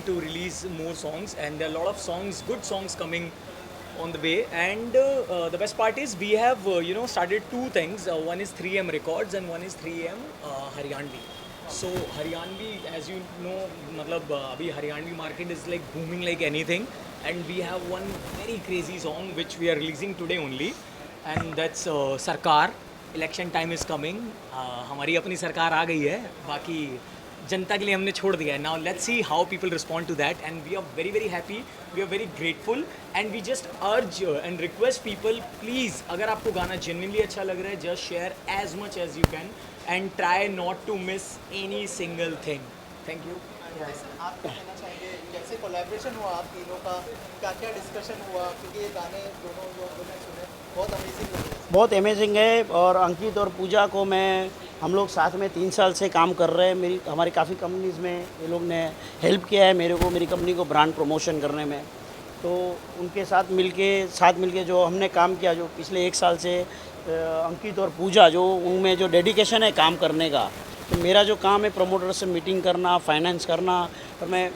to release more songs, and there are a lot of songs, good songs coming on the way. And the best part is we have started two things. One is 3M Records and one is 3M Haryanvi. So Haryanvi, as you know, matlab abhi Haryanvi market is like booming like anything, and we have one very crazy song which we are releasing today only, and that's Sarkar. Election time is coming. हमारी अपनी सरकार आ गई है, बाकी जनता के लिए हमने छोड़ दिया है. Now let's see how people respond to that, and we are very very happy, we are very grateful, and we just urge and request people, please अगर आपको गाना जेन्युइनली अच्छा लग रहा है, just share as much as you can and try not to miss any single thing. Thank you. आप क्या कहना चाहेंगे, कैसे कोलैबोरेशन हुआ आप तीनों का, क्या क्या डिस्कशन हुआ, क्योंकि ये गाने दोनों जो मैंने सुने बहुत अमेजिंग लगे. बहुत अमेजिंग है. और अंकित और पूजा को हम लोग साथ में 3 साल से काम कर रहे हैं. हमारी काफ़ी कंपनीज़ में ये लोग ने हेल्प किया है मेरे को, मेरी कंपनी को ब्रांड प्रमोशन करने में. तो उनके साथ मिलके जो हमने काम किया, जो पिछले 1 साल से अंकित और पूजा जो उनमें जो डेडिकेशन है काम करने का. तो मेरा जो काम है प्रमोटर से मीटिंग करना, फाइनेंस करना, और मैं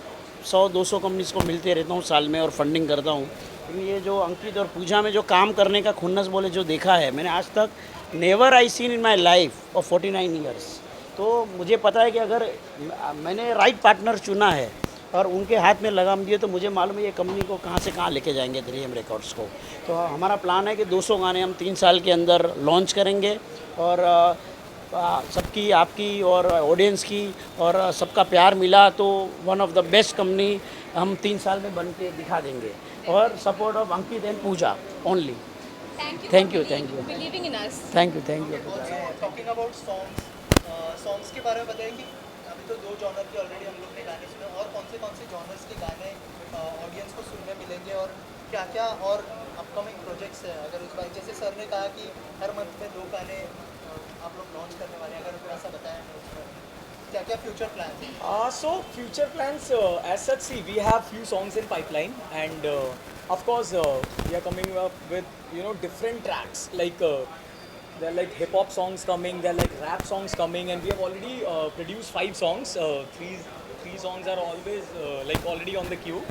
100-200 कंपनीज़ को मिलते रहता हूँ साल में और फंडिंग करता हूँ. लेकिन ये जो अंकित और पूजा में जो काम करने का खुन्नस बोले जो देखा है मैंने आज तक, never I seen in my life of 49 years. तो मुझे पता है कि अगर मैंने राइट पार्टनर चुना है और उनके हाथ में लगाम दिए तो मुझे मालूम है ये कंपनी को कहाँ से कहाँ लेके जाएंगे 3M रिकॉर्ड्स को. तो हमारा प्लान है कि 200 गाने हम 3 साल के अंदर लॉन्च करेंगे, और सबकी, आपकी और ऑडियंस की और सबका प्यार मिला तो one of the best company हम 3 साल में बन के दिखा देंगे. और support of Ankit and Pooja only. Thank you for believing in us. Thank you. Talking about songs के बारे में बताइए कि अभी तो 2 जॉनर के ऑलरेडी हम लोग ने गाने सुने, और कौन से जॉनर्स के गाने ऑडियंस को सुनने मिलेंगे, और क्या क्या और अपकमिंग प्रोजेक्ट्स हैं. अगर उस बार जैसे सर ने कहा कि हर मंथ में 2 गाने आप लोग लॉन्च करने वाले हैं, अगर थोड़ा सा बताएं क्या क्या फ्यूचर प्लान है. So future plans, as such, see, we have few songs in pipeline, and of course we are coming up with different tracks, like there are like hip hop songs coming, there are like rap songs coming, and we have already produced 5 songs. Three songs are always like already on the queue,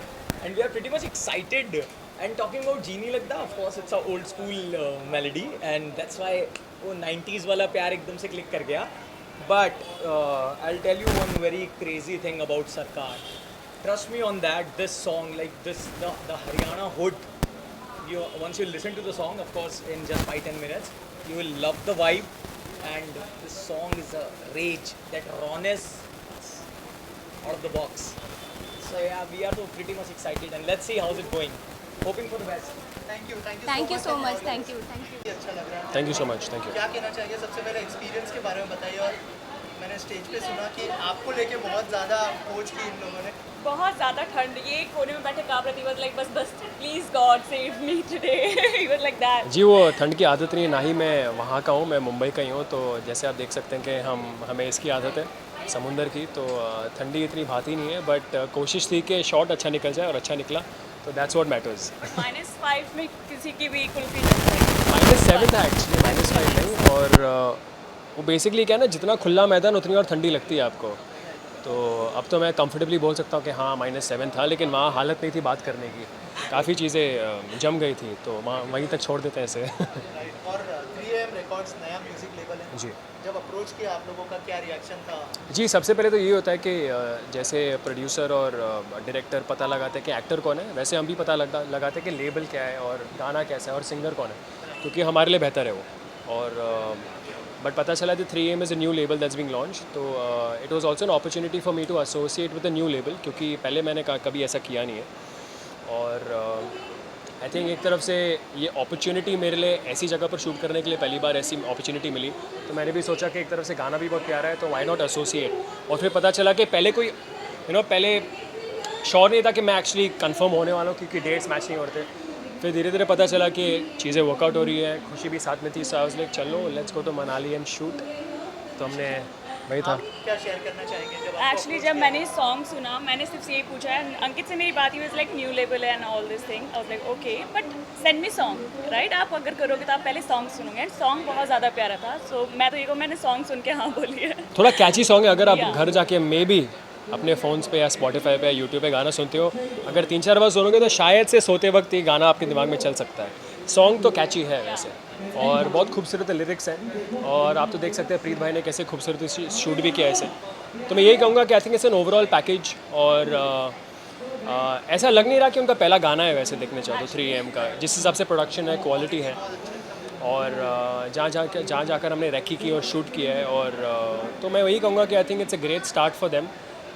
and we are pretty much excited. And talking about Jeenie Lagda, of course it's a old school melody, and that's why वो 90s वाला प्यार एकदम से click कर गया. But I'll tell you one very crazy thing about Sarkar. Trust me on that. This song, like this, the Haryana hood. Once you listen to the song, of course, in just 5-10 minutes, you will love the vibe. And this song is a rage. That rawness out of the box. So yeah, we are so pretty much excited, and let's see how's it going. Hoping for the best. Thank you so much. Thank you. अच्छा लग रहा है. Thank you so much. Thank you. क्या कहना चाहिए सबसे पहले experience के बारे में बताइए. और मैंने स्टेज पे सुना कि आपको लेके बहुत ज़्यादा खोज की इन लोगों ने. बहुत ज़्यादा ठंड, ये कोने में बैठे काँप रही थी. वाज लाइक बस please God save me today. He was like that. जी, वो ठंड की आदत नहीं है, ना ही मैं वहाँ का हूँ, मैं मुंबई का ही हूँ. तो जैसे आप देख सकते हैं कि हमें इसकी आदत है समुंदर की, तो ठंडी इतनी भाती नहीं है. बट कोशिश थी कि शॉट अच्छा निकल जाए, और अच्छा निकला, तो दैट्स व्हाट मैटर्स. -5 में किसी की भी कुल्फी नहीं खाई. -7 था एक्चुअली, -5 नहीं. और वो बेसिकली क्या है ना, जितना खुला मैदान उतनी और ठंडी लगती है आपको. तो अब तो मैं कंफर्टेबली बोल सकता हूँ कि हाँ -7 था, लेकिन वहाँ हालत नहीं थी बात करने की. काफ़ी चीज़ें जम गई थी, तो वहीं तक छोड़ देते हैं इसे. और 3M रिकॉर्ड्स नया म्यूजिक लेबल है. जी. जब अप्रोच किया आप लोगों का क्या रिएक्शन था? जी, सबसे पहले तो ये होता है कि जैसे प्रोड्यूसर और डायरेक्टर पता लगाते हैं कि एक्टर कौन है, वैसे हम भी पता लगाते हैं कि लेबल क्या है और गाना कैसा है और सिंगर कौन है, क्योंकि हमारे लिए बेहतर है वो. और बट पता चला कि 3M is a new label that's being launch. तो it was also an opportunity for me to associate with a new label, क्योंकि पहले मैंने कभी ऐसा किया नहीं है. और आई थिंक एक तरफ से ये अपॉर्चुनिटी मेरे लिए ऐसी जगह पर शूट करने के लिए पहली बार ऐसी अपॉर्चुनिटी मिली, तो मैंने भी सोचा कि एक तरफ से गाना भी बहुत प्यारा है, तो व्हाई नॉट एसोसिएट. और फिर पता चला कि पहले कोई पहले श्योर नहीं था कि मैं एक्चुअली कंफर्म होने वाला हूँ, क्योंकि डेट्स मैच नहीं हो रहे थे. फिर धीरे धीरे पता चला कि चीज़ें वर्कआउट हो रही है, खुशी भी साथ में थी. सो आई वाज लाइक चलो let's go to Manali and shoot. तो हमने वही था. क्या शेयर करना चाहेंगे जब एक्चुअली जब मैंने सॉन्ग सुना, मैंने सिर्फ यही पूछा है. अंकित से मेरी बात he was like new label है and all this thing. I was like okay, but send me song, right. आप अगर करोगे तो आप पहले सॉन्ग सुनोगे, एंड सॉन्ग बहुत ज़्यादा प्यारा था. सो मैं तो ये मैंने सॉन्ग सुन के हाँ बोली है. थोड़ा कैची सॉन्ग है, अगर आप घर जाके मे बी अपने फ़ोन्स पे या स्पॉटिफाई पे या यूट्यूब पे गाना सुनते हो, अगर 3-4 बार सुनोगे तो शायद से सोते वक्त ये गाना आपके दिमाग में चल सकता है। सॉन्ग तो कैची है वैसे, और बहुत खूबसूरत लिरिक्स हैं, और आप तो देख सकते हैं प्रीत भाई ने कैसे खूबसूरत शूट भी किया है इसे। तो मैं यही कहूँगा कि I think it's an overall package, और ऐसा लग नहीं रहा कि उनका पहला गाना है वैसे देखने चाहो तो 3AM का, जिस हिसाब से प्रोडक्शन है, क्वालिटी है, और जहाँ जाकर हमने रैकी की और शूट किया है, और तो मैं वही कहूँगा कि I think it's a great start for them,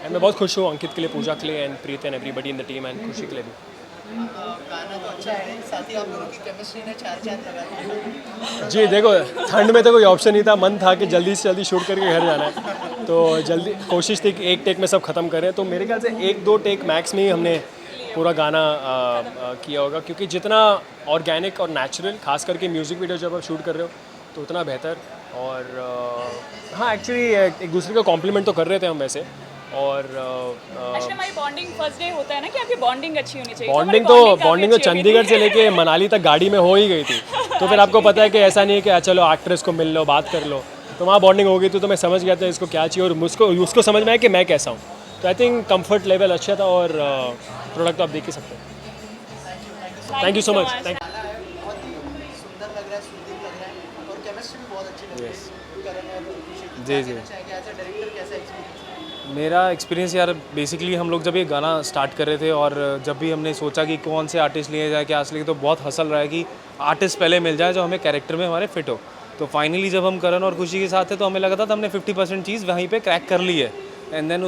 and मैं बहुत खुश हूँ अंकित के लिए, पूजा के लिए, and Preet and everybody in the team, and खुशी के लिए भी। गाना तो अच्छा है, साथ ही आप दोनों की केमिस्ट्री ने 4 चांद लगा दिए। जी देखो, ठंड में तो कोई ऑप्शन नहीं था, मन था कि जल्दी से जल्दी शूट करके घर जाना है, तो जल्दी कोशिश थी कि एक टेक में सब ख़त्म करें, तो मेरे ख्याल से 1-2 टेक मैक्स में ही हमने पूरा गाना किया होगा, क्योंकि जितना ऑर्गेनिक और नेचुरल, खास करके म्यूज़िक वीडियो जब आप शूट कर रहे हो तो उतना बेहतर। और हाँ, एक्चुअली एक दूसरे को कॉम्प्लीमेंट तो कर रहे थे हम वैसे, और एक्चुअली हमारी बॉन्डिंग फर्स्ट डे होता है ना कि आपकी बॉन्डिंग अच्छी होनी चाहिए। बॉन्डिंग तो चंडीगढ़ से लेके मनाली तक गाड़ी में हो ही गई थी, तो फिर आपको पता है कि ऐसा नहीं है कि चलो एक्ट्रेस को मिल लो, बात कर लो, तो वहाँ बॉन्डिंग हो गई थी, तो मैं समझ गया था इसको क्या चाहिए, और उसको समझ में आया कि मैं कैसा हूँ, तो आई थिंक कंफर्ट लेवल अच्छा था, और प्रोडक्ट आप देख ही सकते हैं। Thank you so much. Thank गाना है बहुत ही सुंदर लग रहा है, सूदिंग लग रहा है, और केमिस्ट्री भी बहुत अच्छी लग रही है करण और खुशी की। जी, क्या जी। कहना चाहेंगे एज अ डायरेक्टर, कैसा एक्सपीरियंस? मेरा एक्सपीरियंस यार, बेसिकली हम लोग जब ये गाना स्टार्ट कर रहे थे और जब भी हमने सोचा कि कौन से आर्टिस्ट लिए जाए, क्या लिए, तो बहुत हसल रहा है कि आर्टिस्ट पहले मिल जाए जो हमें कैरेक्टर में हमारे फिट हो। तो फाइनली जब हम करण और खुशी के साथ थे तो हमें लगा था हमने 50% चीज़ वहीं पे क्रैक कर ली है। एंड देन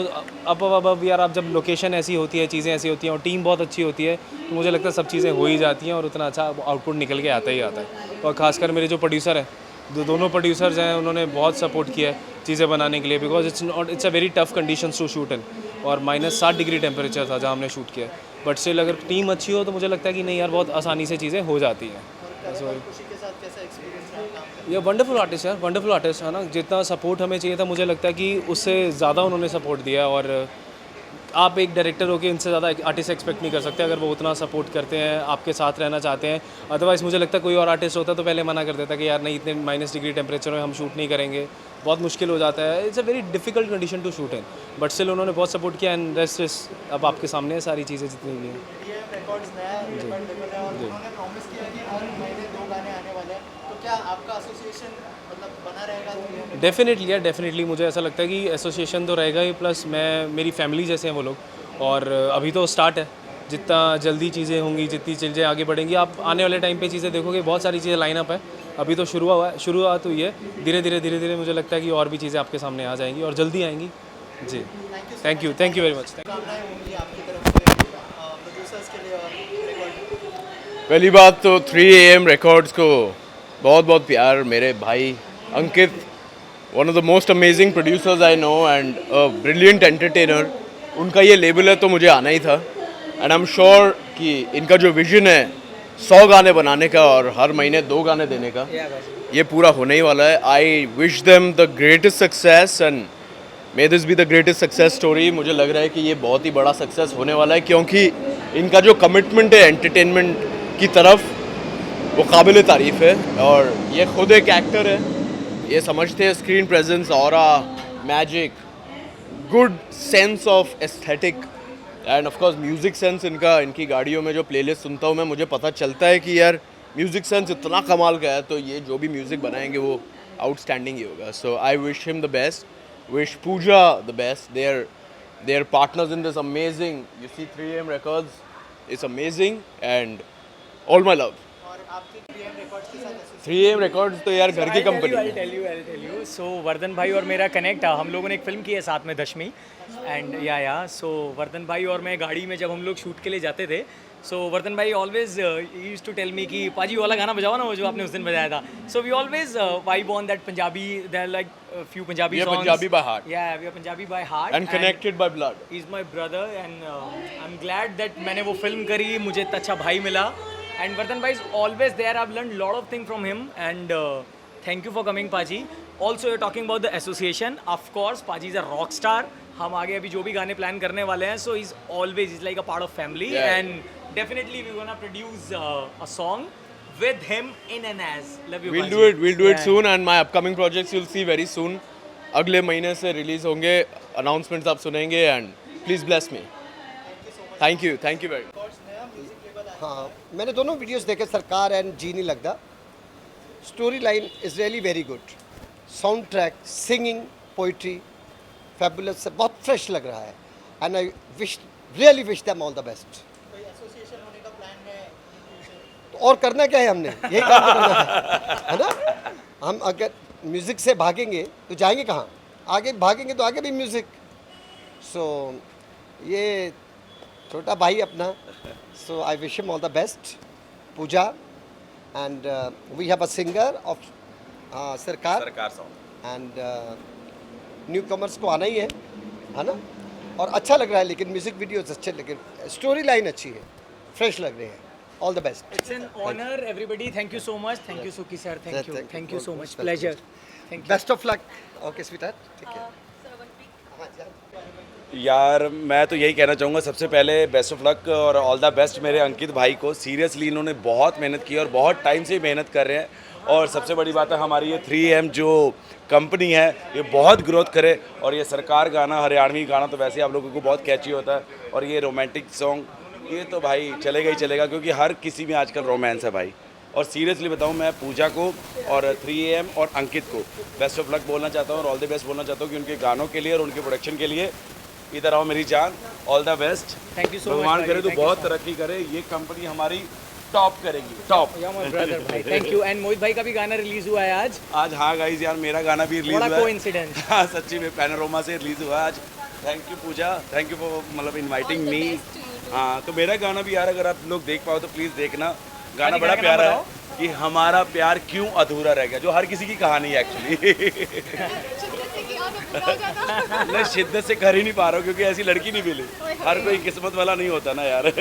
अब यार, आप जब लोकेशन ऐसी होती है, चीज़ें ऐसी होती हैं और टीम बहुत अच्छी होती है, तो मुझे लगता है सब चीज़ें हो ही जाती हैं और उतना अच्छा आउटपुट निकल के आता ही आता है। और ख़ासकर मेरे जो प्रोड्यूसर हैं, दोनों प्रोड्यूसर्स हैं, उन्होंने बहुत सपोर्ट किया है चीज़ें बनाने के लिए, because it's a very tough conditions to shoot in, और -7 डिग्री टेम्परेचर था जहाँ हमने शूट किया। बट स्टिल अगर टीम अच्छी हो तो मुझे लगता है कि नहीं यार, बहुत आसानी से चीज़ें हो जाती हैं। करण और खुशी के साथ कैसा एक्सपीरियंस रहा काम करने ये वंडरफुल आर्टिस्ट है, वंडरफुल आर्टिस्ट है ना। जितना सपोर्ट हमें चाहिए था, मुझे लगता है कि उससे ज़्यादा उन्होंने सपोर्ट दिया, और आप एक डायरेक्टर हो के इनसे ज़्यादा आर्टिस्ट एक्सपेक्ट नहीं कर सकते अगर वो उतना सपोर्ट करते हैं, आपके साथ रहना चाहते हैं। अदरवाइज़ मुझे लगता है कोई और आर्टिस्ट होता तो पहले मना कर देता कि यार नहीं, इतने -, डिग्री टेम्परेचर में हम शूट नहीं करेंगे, बहुत मुश्किल हो जाता है। It's a very difficult condition to shoot in, but still उन्होंने बहुत सपोर्ट किया, एंड रेस्ट अब आपके सामने है सारी चीज़ें जितनी भी हैं। DAM रिकॉर्ड्स नया रिकॉर्ड लेवल है, और उन्होंने प्रॉमिस किया कि हर महीने 2 गाने आने वाले हैं, तो क्या आपका एसोसिएशन मतलब बना रहेगा? DAM डेफिनेटली यार, डेफिनेटली मुझे ऐसा लगता है कि एसोसिएशन तो रहेगा ही, प्लस मेरी फैमिली जैसे हैं वो लोग, और अभी तो स्टार्ट है। जितना जल्दी चीज़ें होंगी, जितनी चीज़ें आगे बढ़ेंगी, आप आने वाले टाइम पे चीज़ें देखोगे, बहुत सारी चीज़ें लाइनअप है। अभी तो शुरुआत हुई है, धीरे धीरे मुझे लगता है कि और भी चीज़ें आपके सामने आ जाएंगी और जल्दी आएंगी। जी, थैंक यू वेरी मच। शुभकामनाएं होंगी आपकी तरफ से प्रोड्यूसर्स के लिए और रिकॉर्ड? पहली बात तो 3AM रिकॉर्ड्स को बहुत बहुत प्यार। मेरे भाई Ankit, one of the most amazing producers I know and a brilliant entertainer, उनका ये लेबल है तो मुझे आना ही था। एंड आई एम श्योर कि इनका जो विजन है 100 गाने बनाने का और हर महीने 2 गाने देने का, ये पूरा होने ही वाला है। I wish them the greatest success and may this be the greatest success story. मुझे लग रहा है कि ये बहुत ही बड़ा सक्सेस होने वाला है, क्योंकि इनका जो कमिटमेंट है एंटरटेनमेंट की तरफ, वो काबिल तारीफ़ है। और ये खुद एक एक्टर है, ये समझते हैं screen presence, aura, magic, good sense of aesthetic end of course music sense. इनकी गाड़ियों में जो प्लेलिस्ट सुनता हूँ मैं, मुझे पता चलता है कि यार म्यूज़िक सेंस इतना कमाल का है, तो ये जो भी म्यूज़िक बनाएंगे वो आउटस्टैंडिंग ही होगा। So I wish him the best, wish Pooja the best. They're partners in this amazing. You see, 3AM Records is amazing, and all my love. और आपके 3AM रिकॉर्ड्स के साथ association? 3AM Records तो यार घर की कंपनी I'll है। tell you. So Vardhan भाई और मेरा कनेक्ट, हम लोगों ने एक फिल्म की है साथ में, दशमी, एंड सो वर्धन भाई और मैं गाड़ी में जब हम लोग शूट के लिए जाते थे, सो वर्धन भाई always used to tell me कि पाजी वाला गाना बजाओ ना, वो जो आपने उस दिन बजाया था। So we always vibe on that Punjabi, there like few Punjabi We are songs. Punjabi by heart. Yeah, we are Punjabi by heart. And connected by blood. He's my brother and I'm glad that मैंने वो film करी, मुझे इतना अच्छा भाई मिला, and Vardhan bhai is always there. I've learned lot of things from him, and thank you for coming, Paji. Also, you're talking about the association. Of course, Paji is a rock star. हम आगे अभी जो भी गाने plan करने वाले हैं, so he's like a part of family, Yeah. and definitely we're gonna produce a song with him in and as. Love you, We'll Paji. do it. We'll do it Yeah. soon, and my upcoming projects you'll see very soon. अगले महीने से release होंगे, announcements आप सुनेंगे and please bless me. Thank you very much. हाँ, मैंने दोनों videos देखे, सरकार एंड जी नहीं लगता। Story line is really very good, sound track, singing, poetry fabulous, बहुत फ्रेश लग रहा है and I really wish them all the best. कोई एसोसिएशन होने का प्लान है? तो और करना क्या है, हमने यही काम तो करना है ना। हम अगर म्यूज़िक से भागेंगे तो जाएंगे कहाँ, आगे भागेंगे तो आगे भी म्यूज़िक। सो ये छोटा भाई अपना, so I wish him all the best. Pooja and we have a singer of Sarkar and newcomers को आना ही है ना। और अच्छा लग रहा है, लेकिन म्यूज़िक वीडियोस अच्छे लगे, स्टोरी लाइन अच्छी है, फ्रेश लग रहे हैं। All the best. It's an honor, everybody. Thank you so much. Thank you, Suki sir. Thank you so much. Pleasure. Thank you. Best of luck. Okay sweetheart, ठीक है। हाँ, जान। यार मैं तो यही कहना चाहूँगा, सबसे पहले बेस्ट ऑफ लक और ऑल द बेस्ट मेरे अंकित भाई को। सीरियसली इन्होंने बहुत मेहनत की और बहुत टाइम से मेहनत कर रहे हैं। और सबसे बड़ी बात है, हमारी ये 3M जो कंपनी है ये बहुत ग्रोथ करे। और ये सरकार गाना, हरियाणवी गाना तो वैसे आप लोगों को बहुत कैची होता है, और ये रोमांटिक सॉन्ग ये तो भाई चलेगा ही चलेगा, क्योंकि हर किसी में आजकल रोमांस है भाई। और सीरियसली बताऊँ, मैं पूजा को और 3AM और अंकित को बेस्ट ऑफ लक बोलना चाहता हूँ और ऑल द बेस्ट बोलना चाहता हूँ कि उनके गानों के लिए और उनके प्रोडक्शन के लिए इधर आओ मेरी जान। All the best. Thank you so much, भगवान भाई, करे तो thank you बहुत so much. तरक्की करे, ये कंपनी हमारी टॉप करेगी, टॉप। Yeah, my brother, भाई. Thank you. And मोहित भाई का भी गाना रिलीज हुआ है आज। आज हाँ गाइस यार, मेरा गाना भी रिलीज बड़ा हुआ है। coincidence. हाँ सच्ची में पैनोरमा से रिलीज हुआ आज। Thank you Pooja, thank you for मतलब इनवाइटिंग मी। हाँ तो मेरा गाना भी यार अगर आप लोग देख पाओ तो प्लीज़ देखना। गाना बड़ा प्यारा है कि हमारा प्यार क्यों अधूरा रह गया, जो हर किसी की कहानी है एक्चुअली। मैं शिद्दत से कर ही नहीं पा रहा हूँ, क्योंकि ऐसी लड़की नहीं मिली। हर कोई किस्मत वाला नहीं होता ना यार।